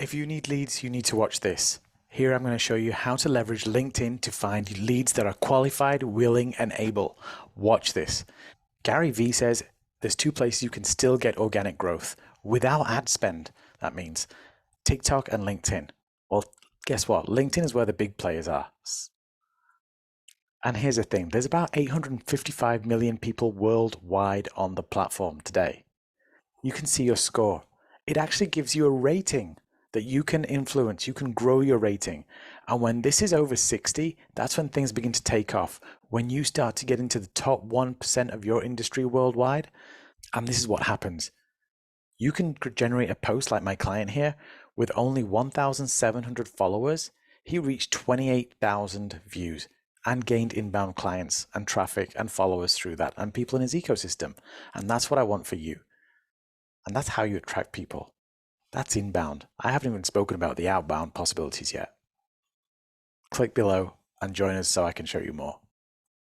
If you need leads, you need to watch this. Here I'm going to show you how to leverage LinkedIn to find leads that are qualified, willing, and able. Watch this. Gary Vee says there's two places you can still get organic growth without ad spend. That means TikTok and LinkedIn. Well, guess what? LinkedIn is where the big players are. And here's the thing, there's about 855 million people worldwide on the platform today. You can see your score. It actually gives you a rating that you can influence. You can grow your rating. And when this is over 60, that's when things begin to take off. When you start to get into the top 1% of your industry worldwide, and this is what happens. You can generate a post like my client here with only 1,700 followers. He reached 28,000 views and gained inbound clients and traffic and followers through that and people in his ecosystem. And that's what I want for you. And that's how you attract people. That's inbound. I haven't even spoken about the outbound possibilities yet. Click below and join us so I can show you more.